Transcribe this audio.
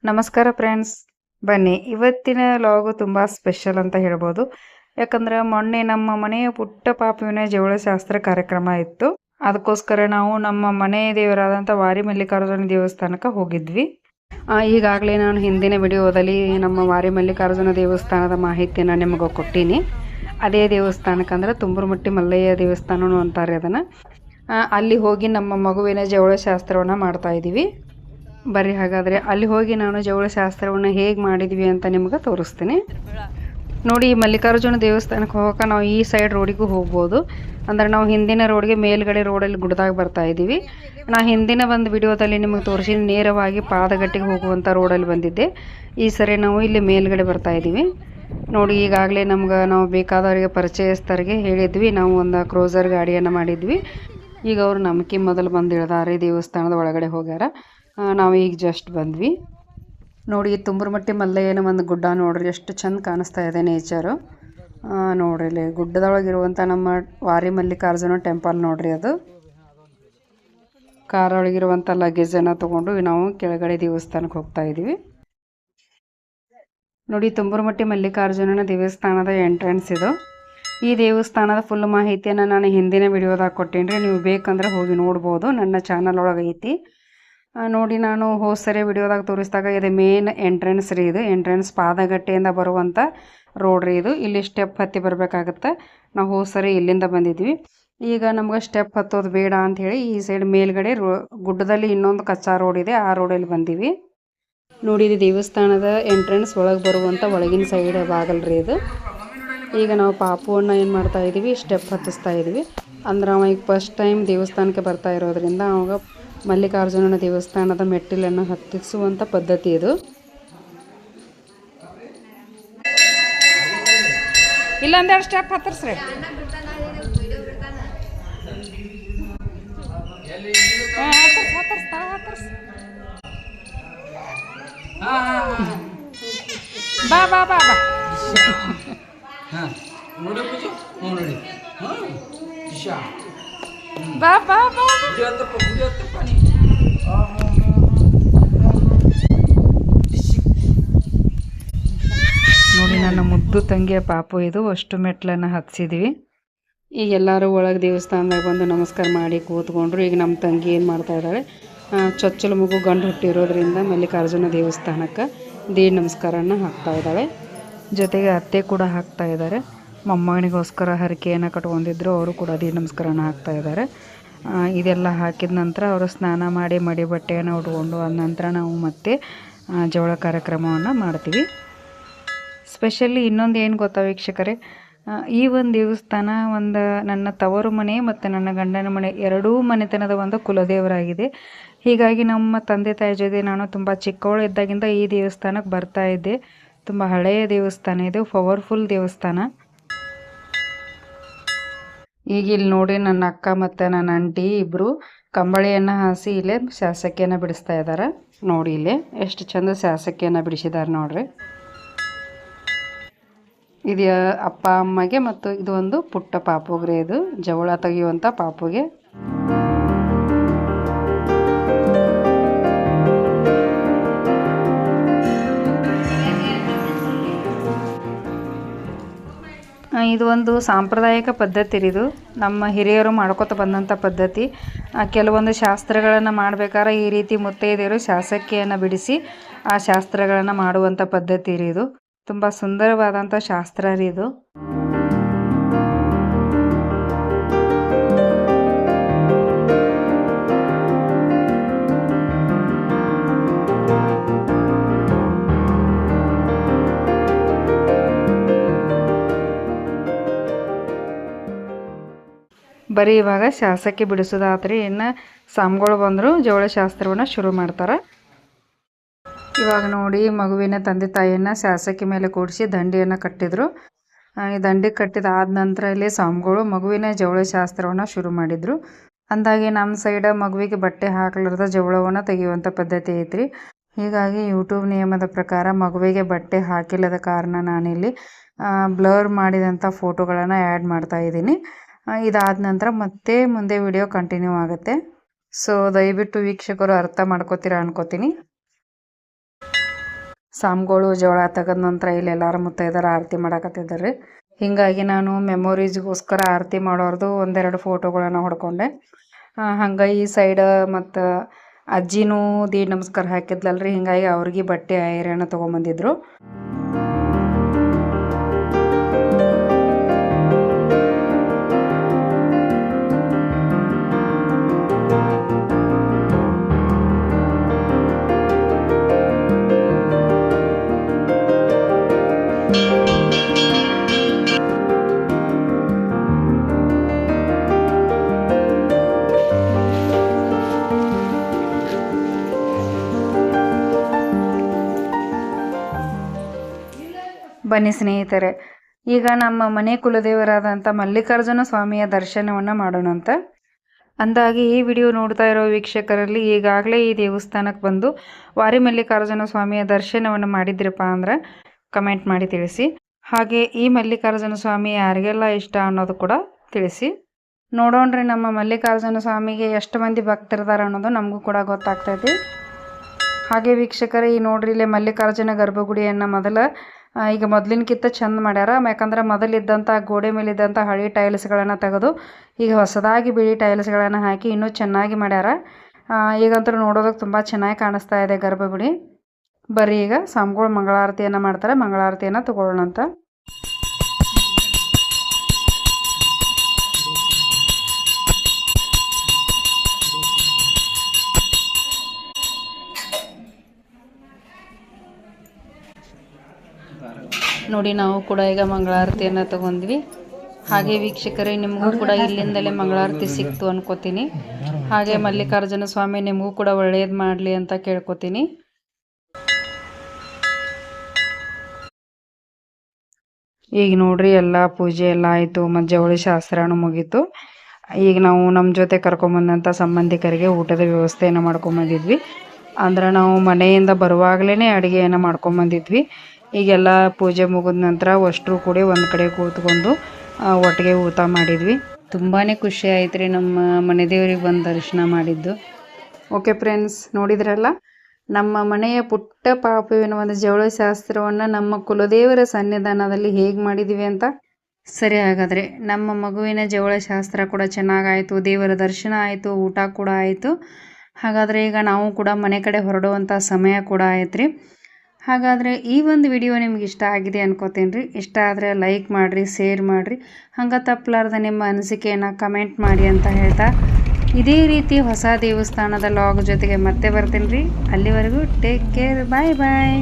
ನಮಸ್ಕಾರ ಫ್ರೆಂಡ್ಸ್, ಬನ್ನಿ ಇವತ್ತಿನ ಲಾಗು ತುಂಬ ಸ್ಪೆಷಲ್ ಅಂತ ಹೇಳ್ಬೋದು. ಯಾಕಂದ್ರೆ ಮೊನ್ನೆ ನಮ್ಮ ಮನೆಯ ಪುಟ್ಟ ಪಾಪುವಿನ ಜವಳಶಾಸ್ತ್ರ ಕಾರ್ಯಕ್ರಮ ಇತ್ತು. ಅದಕ್ಕೋಸ್ಕರ ನಾವು ನಮ್ಮ ಮನೆ ದೇವರಾದಂಥ ವಾರಿ ಮಲ್ಲಿಕಾರ್ಜುನ ದೇವಸ್ಥಾನಕ್ಕೆ ಹೋಗಿದ್ವಿ. ಈಗಾಗಲೇ ನಾನು ಹಿಂದಿನ ವಿಡಿಯೋದಲ್ಲಿ ನಮ್ಮ ವಾರಿ ಮಲ್ಲಿಕಾರ್ಜುನ ದೇವಸ್ಥಾನದ ಮಾಹಿತಿಯನ್ನು ನಿಮಗೆ ಕೊಟ್ಟೀನಿ. ಅದೇ ದೇವಸ್ಥಾನಕ್ಕೆ ಅಂದರೆ ತುಂಬುರುಮಟ್ಟಿ ಮಲ್ಲಯ್ಯ ದೇವಸ್ಥಾನನೂ ಅಂತಾರೆ ಅದನ್ನು. ಅಲ್ಲಿ ಹೋಗಿ ನಮ್ಮ ಮಗುವಿನ ಜವಳಶಾಸ್ತ್ರವನ್ನು ಮಾಡ್ತಾಯಿದ್ದೀವಿ. ಬರ್ರಿ ಹಾಗಾದರೆ ಅಲ್ಲಿ ಹೋಗಿ ನಾನು ಜವಳಶಾಸ್ತ್ರವನ್ನು ಹೇಗೆ ಮಾಡಿದ್ವಿ ಅಂತ ನಿಮ್ಗೆ ತೋರಿಸ್ತೀನಿ. ನೋಡಿ, ಮಲ್ಲಿಕಾರ್ಜುನ ದೇವಸ್ಥಾನಕ್ಕೆ ಹೋಗೋಕೆ ನಾವು ಈ ಸೈಡ್ ರೋಡಿಗೂ ಹೋಗ್ಬೋದು. ಅಂದರೆ ನಾವು ಹಿಂದಿನ ರೋಡ್ಗೆ ಮೇಲ್ಗಡೆ ರೋಡಲ್ಲಿ ಗುಡ್ದಾಗ ಬರ್ತಾ ಇದ್ದೀವಿ. ನಾನು ಹಿಂದಿನ ಒಂದು ವಿಡಿಯೋದಲ್ಲಿ ನಿಮಗೆ ತೋರಿಸಿ ನೇರವಾಗಿ ಪಾದಗಟ್ಟಿಗೆ ಹೋಗುವಂಥ ರೋಡಲ್ಲಿ ಬಂದಿದ್ದೆ. ಈ ಸರಿ ನಾವು ಇಲ್ಲಿ ಮೇಲ್ಗಡೆ ಬರ್ತಾ ಇದ್ದೀವಿ. ನೋಡಿ, ಈಗಾಗಲೇ ನಾವು ಬೇಕಾದವರಿಗೆ ಪರಿಚಯಸ್ಥರಿಗೆ ಹೇಳಿದ್ವಿ. ನಾವು ಒಂದು ಕ್ರೋಸರ್ ಗಾಡಿಯನ್ನು ಮಾಡಿದ್ವಿ. ಈಗ ಅವರು ನಮ್ಗೆ ಮೊದಲು ಬಂದು ಇಳಿದಾರೆ, ದೇವಸ್ಥಾನದ ಒಳಗಡೆ ಹೋಗ್ಯಾರ. ನಾವು ಈಗ ಜಸ್ಟ್ ಬಂದ್ವಿ. ನೋಡಿ, ತುಂಬುರುಮಟ್ಟಿ ಮಲ್ಲಯ್ಯನ ಒಂದು ಗುಡ್ಡ ನೋಡ್ರಿ, ಎಷ್ಟು ಚಂದ ಕಾಣಿಸ್ತಾ ಇದೆ ನೇಚರು. ನೋಡ್ರಿ, ಇಲ್ಲಿ ಗುಡ್ಡದೊಳಗಿರುವಂಥ ನಮ್ಮ ವಾರಿ ಮಲ್ಲಿಕಾರ್ಜುನ ಟೆಂಪಲ್ ನೋಡ್ರಿ. ಅದು ಕಾರೊಳಗಿರುವಂಥ ಲಗೇಜನ್ನು ತೊಗೊಂಡು ನಾವು ಕೆಳಗಡೆ ದೇವಸ್ಥಾನಕ್ಕೆ ಹೋಗ್ತಾ ಇದ್ದೀವಿ. ನೋಡಿ, ತುಂಬುರುಮಟ್ಟಿ ಮಲ್ಲಿಕಾರ್ಜುನನ ದೇವಸ್ಥಾನದ ಎಂಟ್ರೆನ್ಸ್ ಇದು. ಈ ದೇವಸ್ಥಾನದ ಫುಲ್ ಮಾಹಿತಿಯನ್ನು ನಾನು ಹಿಂದಿನ ವಿಡಿಯೋದಾಗ ಕೊಟ್ಟೇನ್ರಿ. ನೀವು ಬೇಕಂದ್ರೆ ಹೋಗಿ ನೋಡ್ಬೋದು, ನನ್ನ ಚಾನಲ್ ಒಳಗೆ ಐತಿ. ನೋಡಿ, ನಾನು ಹೋದ ಸರಿ ವಿಡಿಯೋದಾಗ ತೋರಿಸಿದಾಗ ಇದು ಮೇನ್ ಎಂಟ್ರೆನ್ಸ್ ರೀ. ಇದು ಎಂಟ್ರೆನ್ಸ್ ಪಾದಗಟ್ಟೆಯಿಂದ ಬರುವಂಥ ರೋಡ್ ರೀ ಇದು. ಇಲ್ಲಿ ಸ್ಟೆಪ್ ಹತ್ತಿ ಬರಬೇಕಾಗತ್ತೆ. ನಾವು ಹೋದ ಸರಿ ಇಲ್ಲಿಂದ ಬಂದಿದ್ವಿ. ಈಗ ನಮ್ಗೆ ಸ್ಟೆಪ್ ಹತ್ತೋದು ಬೇಡ ಅಂಥೇಳಿ ಈ ಸೈಡ್ ಮೇಲ್ಗಡೆ ಗುಡ್ಡದಲ್ಲಿ ಇನ್ನೊಂದು ಕಚ್ಚಾ ರೋಡ್ ಇದೆ, ಆ ರೋಡಲ್ಲಿ ಬಂದೀವಿ. ನೋಡಿ, ಇದು ದೇವಸ್ಥಾನದ ಎಂಟ್ರೆನ್ಸ್ ಒಳಗೆ ಬರುವಂಥ ಒಳಗಿನ ಸೈಡ್ ಬಾಗಲ್ರಿ ಇದು. ಈಗ ನಾವು ಪಾಪುವನ್ನು ಏನು ಮಾಡ್ತಾ ಇದ್ದೀವಿ, ಸ್ಟೆಪ್ ಹತ್ತಿಸ್ತಾ ಇದ್ದೀವಿ. ಅಂದ್ರೆ ಅವ ಈಗ ಫಸ್ಟ್ ಟೈಮ್ ದೇವಸ್ಥಾನಕ್ಕೆ ಬರ್ತಾ ಇರೋದ್ರಿಂದ ಅವಾಗ ಮಲ್ಲಿಕಾರ್ಜುನನ ದೇವಸ್ಥಾನದ ಮೆಟ್ಟಿಲನ್ನು ಹತ್ತಿಸುವಂಥ ಪದ್ಧತಿ ಇದು. ಇಲ್ಲೊಂದೆರಡು ಸ್ಟೆಪ್ ಹತ್ತಿಸ್ರಿ. ಬಾ ಬಾ ಬಾ ಬಾ ಬಾ ಬಾ ಬಾ. ನೋಡಿ, ನನ್ನ ಮುದ್ದು ತಂಗಿಯ ಪಾಪು ಇದು. ಅಷ್ಟು ಮೆಟ್ಲನ್ನು ಹತ್ತಿಸಿದ್ವಿ. ಈಗ ಎಲ್ಲರೂ ಒಳಗೆ ದೇವಸ್ಥಾನದಾಗ ಬಂದು ನಮಸ್ಕಾರ ಮಾಡಿ ಕೂತ್ಕೊಂಡ್ರು. ಈಗ ನಮ್ಮ ತಂಗಿ ಏನು ಮಾಡ್ತಾ ಇದ್ದಾಳೆ, ಚೊಚ್ಚಲು ಮಗು ಗಂಡು ಹುಟ್ಟಿರೋದ್ರಿಂದ ಮಲ್ಲಿಕಾರ್ಜುನ ದೇವಸ್ಥಾನಕ್ಕೆ ದೇಡ್ ನಮಸ್ಕಾರನ ಹಾಕ್ತಾ ಇದ್ದಾಳೆ. ಜೊತೆಗೆ ಅತ್ತೆ ಕೂಡ ಹಾಕ್ತಾ ಇದ್ದಾರೆ. ಮೊಮ್ಮಗನಿಗೋಸ್ಕರ ಹರಕೆಯನ್ನು ಕಟ್ಕೊಂಡಿದ್ರು, ಅವರು ಕೂಡ ದೇಡ್ ನಮಸ್ಕಾರನ ಹಾಕ್ತಾ ಇದ್ದಾರೆ. ಇದೆಲ್ಲ ಹಾಕಿದ ನಂತರ ಅವರು ಸ್ನಾನ ಮಾಡಿ ಮಡಿ ಬಟ್ಟೆಯನ್ನು ಉಟ್ಕೊಂಡು ಆದ ನಂತರ ನಾವು ಮತ್ತೆ ಜವಳ ಕಾರ್ಯಕ್ರಮವನ್ನು ಮಾಡ್ತೀವಿ. ಸ್ಪೆಷಲಿ ಇನ್ನೊಂದು ಏನು ಗೊತ್ತಾ ವೀಕ್ಷಕರೇ, ಈ ಒಂದು ದೇವಸ್ಥಾನ ಒಂದು ನನ್ನ ತವರು ಮನೆ ಮತ್ತು ನನ್ನ ಗಂಡನ ಮನೆ ಎರಡೂ ಮನೆತನದ ಒಂದು ಕುಲದೇವರಾಗಿದೆ. ಹೀಗಾಗಿ ನಮ್ಮ ತಂದೆ ತಾಯಿ ಜೊತೆ ನಾನು ತುಂಬ ಚಿಕ್ಕವಳು ಇದ್ದಾಗಿಂದ ಈ ದೇವಸ್ಥಾನಕ್ಕೆ ಬರ್ತಾ ಇದ್ದೆ. ತುಂಬ ಹಳೆಯ ದೇವಸ್ಥಾನ ಇದು, ಪವರ್ಫುಲ್ ದೇವಸ್ಥಾನ. ಈಗ ಇಲ್ಲಿ ನೋಡಿ, ನನ್ನ ಅಕ್ಕ ಮತ್ತು ನನ್ನ ಆಂಟಿ ಇಬ್ಬರು ಕಂಬಳಿಯನ್ನು ಹಾಸಿ ಇಲ್ಲೇ ಶಾಸಕಿಯನ್ನು ಬಿಡಿಸ್ತಾ ಇದ್ದಾರೆ. ನೋಡಿ, ಇಲ್ಲೇ ಎಷ್ಟು ಚಂದ ಶಾಸಕಿಯನ್ನು ಬಿಡಿಸಿದ್ದಾರೆ ನೋಡ್ರಿ. ಇದು ಅಪ್ಪ ಅಮ್ಮಗೆ ಮತ್ತು ಇದು ಒಂದು ಪುಟ್ಟ ಪಾಪುಗ್ರೆ. ಇದು ಜವಳ ತೆಗೆಯುವಂಥ ಪಾಪುಗೆ. ಇದು ಒಂದು ಸಾಂಪ್ರದಾಯಿಕ ಪದ್ಧತಿ ರೀ. ಇದು ನಮ್ಮ ಹಿರಿಯರು ಮಾಡ್ಕೊತ ಬಂದಂಥ ಪದ್ಧತಿ. ಕೆಲವೊಂದು ಶಾಸ್ತ್ರಗಳನ್ನು ಮಾಡಬೇಕಾದ್ರೆ ಈ ರೀತಿ ಮುತ್ತೈದೆಯರು ಶಾಸಕಿಯನ್ನು ಬಿಡಿಸಿ ಆ ಶಾಸ್ತ್ರಗಳನ್ನು ಮಾಡುವಂಥ ಪದ್ಧತಿ ರೀ. ಇದು ತುಂಬ ಸುಂದರವಾದಂಥ ಶಾಸ್ತ್ರ ರೀ ಇದು. ಬರೀ ಇವಾಗ ಶಾಸಕಿ ಬಿಡಿಸೋದಾತ್ರಿ. ಇನ್ನು ಸ್ವಾಮಿಗಳು ಬಂದರು ಜವಳಶಾಸ್ತ್ರವನ್ನು ಶುರು ಮಾಡ್ತಾರೆ. ಇವಾಗ ನೋಡಿ, ಮಗುವಿನ ತಂದೆ ತಾಯಿಯನ್ನು ಶಾಸಕಿ ಮೇಲೆ ಕೂಡಿಸಿ ದಂಡಿಯನ್ನು ಕಟ್ಟಿದರು. ಈ ದಂಡಿ ಕಟ್ಟಿದಾದ ನಂತರ ಇಲ್ಲಿ ಸ್ವಾಮಿಗಳು ಮಗುವಿನ ಜವಳಶಾಸ್ತ್ರವನ್ನು ಶುರು ಮಾಡಿದರು. ಅಂದಾಗೆ ನಮ್ಮ ಸೈಡ ಮಗುವಿಗೆ ಬಟ್ಟೆ ಹಾಕಲಾರ್ದ ಜವಳವನ್ನು ತೆಗೆಯುವಂಥ ಪದ್ಧತಿ ಐತ್ರಿ. ಹೀಗಾಗಿ ಯೂಟ್ಯೂಬ್ ನಿಯಮದ ಪ್ರಕಾರ ಮಗುವಿಗೆ ಬಟ್ಟೆ ಹಾಕಿಲ್ಲದ ಕಾರಣ ನಾನಿಲ್ಲಿ ಬ್ಲರ್ ಮಾಡಿದಂಥ ಫೋಟೋಗಳನ್ನು ಆ್ಯಡ್ ಮಾಡ್ತಾ ಇದ್ದೀನಿ. ಇದಾದ ನಂತರ ಮತ್ತೆ ಮುಂದೆ ವಿಡಿಯೋ ಕಂಟಿನ್ಯೂ ಆಗುತ್ತೆ. ಸೊ ದಯವಿಟ್ಟು ವೀಕ್ಷಕರು ಅರ್ಥ ಮಾಡ್ಕೋತೀರಾ ಅನ್ಕೋತೀನಿ. ಸ್ವಾಮಿಗಳು ಜೋಳ ತೆಗೆದ ನಂತರ ಇಲ್ಲಿ ಎಲ್ಲರೂ ಮುತ್ತೈದೆಯರು ಆರತಿ ಮಾಡಕತ್ತಿದ್ದಾರೆ. ಹೀಗಾಗಿ ನಾನು ಮೆಮೊರೀಸ್ಗೋಸ್ಕರ ಆರತಿ ಮಾಡೋರ್ದು ಒಂದೆರಡು ಫೋಟೋಗಳನ್ನು ಹೊಡ್ಕೊಂಡೆ. ಹಂಗೆ ಈ ಸೈಡ್ ಮತ್ತು ಅಜ್ಜಿನೂ ದೀಡ್ ನಮಸ್ಕಾರ ಹಾಕಿದ್ಲಲ್ರಿ, ಹೀಗಾಗಿ ಅವ್ರಿಗೆ ಬಟ್ಟೆ ಐರನ್ನ ತೊಗೊಂಬಂದಿದ್ರು. ಬನ್ನಿ ಸ್ನೇಹಿತರೆ, ಈಗ ನಮ್ಮ ಮನೆ ಕುಲದೇವರಾದಂಥ ಮಲ್ಲಿಕಾರ್ಜುನ ಸ್ವಾಮಿಯ ದರ್ಶನವನ್ನು ಮಾಡೋಣಂತ. ಅಂದಾಗಿ ಈ ವಿಡಿಯೋ ನೋಡ್ತಾ ಇರೋ ವೀಕ್ಷಕರಲ್ಲಿ ಈಗಾಗಲೇ ಈ ದೇವಸ್ಥಾನಕ್ಕೆ ಬಂದು ವಾರಿ ಮಲ್ಲಿಕಾರ್ಜುನ ಸ್ವಾಮಿಯ ದರ್ಶನವನ್ನು ಮಾಡಿದ್ರಪ್ಪ ಅಂದ್ರೆ ಕಮೆಂಟ್ ಮಾಡಿ ತಿಳಿಸಿ. ಹಾಗೆ ಈ ಮಲ್ಲಿಕಾರ್ಜುನ ಸ್ವಾಮಿ ಯಾರಿಗೆಲ್ಲ ಇಷ್ಟ ಅನ್ನೋದು ಕೂಡ ತಿಳಿಸಿ. ನೋಡೋಣ್ರಿ ನಮ್ಮ ಮಲ್ಲಿಕಾರ್ಜುನ ಸ್ವಾಮಿಗೆ ಎಷ್ಟು ಮಂದಿ ಭಕ್ತರಿದ್ದಾರೆ ಅನ್ನೋದು ನಮಗೂ ಕೂಡ ಗೊತ್ತಾಗ್ತೈತಿ. ಹಾಗೆ ವೀಕ್ಷಕರೇ, ಈ ನೋಡ್ರಿ ಇಲ್ಲೇ ಮಲ್ಲಿಕಾರ್ಜುನ ಗರ್ಭಗುಡಿಯನ್ನು ಈಗ ಮೊದಲಿನಕ್ಕಿಂತ ಚೆಂದ ಮಾಡ್ಯಾರ. ಯಾಕಂದ್ರೆ ಮೊದಲಿದ್ದಂಥ ಗೋಡೆ ಮೇಲಿದ್ದಂಥ ಹಳಿ ಟೈಲ್ಸ್ಗಳನ್ನು ತೆಗೆದು ಈಗ ಹೊಸದಾಗಿ ಬಿಳಿ ಟೈಲ್ಸ್ಗಳನ್ನು ಹಾಕಿ ಇನ್ನೂ ಚೆನ್ನಾಗಿ ಮಾಡ್ಯಾರ. ಈಗಂತೂ ನೋಡೋದಕ್ಕೆ ತುಂಬ ಚೆನ್ನಾಗಿ ಕಾಣಿಸ್ತಾ ಇದೆ ಗರ್ಭಗುಡಿ. ಬರ್ರಿ ಈಗ ಸ್ವಾಮಿಗಳು ಮಂಗಳಾರತಿಯನ್ನು ಮಾಡ್ತಾರೆ, ಮಂಗಳಾರತಿಯನ್ನು ತಗೊಳ್ಳೋಣಂತ. ನೋಡಿ ನಾವು ಕೂಡ ಈಗ ಮಂಗಳಾರತಿಯನ್ನು ತಗೊಂಡ್ವಿ. ಹಾಗೆ ವೀಕ್ಷಕರೇ, ನಿಮಗೂ ಕೂಡ ಇಲ್ಲಿಂದಲೇ ಮಂಗಳಾರತಿ ಸಿಕ್ತು ಅನ್ಕೋತೀನಿ. ಹಾಗೆ ಮಲ್ಲಿಕಾರ್ಜುನ ಸ್ವಾಮಿ ನಿಮಗೂ ಕೂಡ ಒಳ್ಳೇದು ಮಾಡಲಿ ಅಂತ ಕೇಳ್ಕೊತೀನಿ. ಈಗ ನೋಡ್ರಿ ಎಲ್ಲ ಪೂಜೆ ಎಲ್ಲ ಆಯಿತು ಮತ್ತು ಜವಳಿ ಶಾಸ್ತ್ರನೂ ಮುಗೀತು. ಈಗ ನಾವು ನಮ್ಮ ಜೊತೆ ಕರ್ಕೊಂಬಂದಂಥ ಸಂಬಂಧಿಕರಿಗೆ ಊಟದ ವ್ಯವಸ್ಥೆಯನ್ನು ಮಾಡ್ಕೊಂಬಂದಿದ್ವಿ. ಅಂದ್ರೆ ನಾವು ಮನೆಯಿಂದ ಬರುವಾಗಲೇ ಅಡುಗೆಯನ್ನು ಮಾಡ್ಕೊಂಬಂದಿದ್ವಿ. ಈಗೆಲ್ಲ ಪೂಜೆ ಮುಗಿದ ನಂತರ ಅಷ್ಟರೂ ಕೂಡ ಒಂದು ಕಡೆ ಕೂತ್ಕೊಂಡು ಒಟ್ಟಿಗೆ ಊಟ ಮಾಡಿದ್ವಿ. ತುಂಬಾ ಖುಷಿ ಆಯ್ತು ರೀ ನಮ್ಮ ಮನೆ ದೇವ್ರಿಗೆ ಬಂದು ದರ್ಶನ ಮಾಡಿದ್ದು. ಓಕೆ ಫ್ರೆಂಡ್ಸ್, ನೋಡಿದ್ರಲ್ಲ ನಮ್ಮ ಮನೆಯ ಪುಟ್ಟ ಪಾಪುವಿನ ಒಂದು ಜವಳಿ ಶಾಸ್ತ್ರವನ್ನು ನಮ್ಮ ಕುಲದೇವರ ಸನ್ನಿಧಾನದಲ್ಲಿ ಹೇಗೆ ಮಾಡಿದ್ವಿ ಅಂತ. ಸರಿ, ಹಾಗಾದರೆ ನಮ್ಮ ಮಗುವಿನ ಜವಳಿ ಶಾಸ್ತ್ರ ಕೂಡ ಚೆನ್ನಾಗಾಯಿತು, ದೇವರ ದರ್ಶನ ಆಯಿತು, ಊಟ ಕೂಡ ಆಯಿತು. ಹಾಗಾದರೆ ಈಗ ನಾವು ಕೂಡ ಮನೆ ಕಡೆ ಹೊರಡುವಂಥ ಸಮಯ ಕೂಡ ಆಯ್ತು ರೀ. ಹಾಗಾದರೆ ಈ ಒಂದು ವಿಡಿಯೋ ನಿಮ್ಗೆ ಇಷ್ಟ ಆಗಿದೆ ಅನ್ಕೋತೀನಿ ರೀ. ಇಷ್ಟ ಆದರೆ ಲೈಕ್ ಮಾಡಿರಿ, ಶೇರ್ ಮಾಡಿರಿ, ಹಂಗೆ ತಪ್ಪಲಾರ್ದೆ ನಿಮ್ಮ ಅನಿಸಿಕೆಯನ್ನು ಕಮೆಂಟ್ ಮಾಡಿ ಅಂತ ಹೇಳ್ತಾ ಇದೇ ರೀತಿ ಹೊಸ ದೇವಸ್ಥಾನದ ಲಾಗ್ ಜೊತೆಗೆ ಮತ್ತೆ ಬರ್ತೀನಿ ರೀ. ಅಲ್ಲಿವರೆಗೂ ಟೇಕ್ ಕೇರ್, ಬಾಯ್ ಬಾಯ್.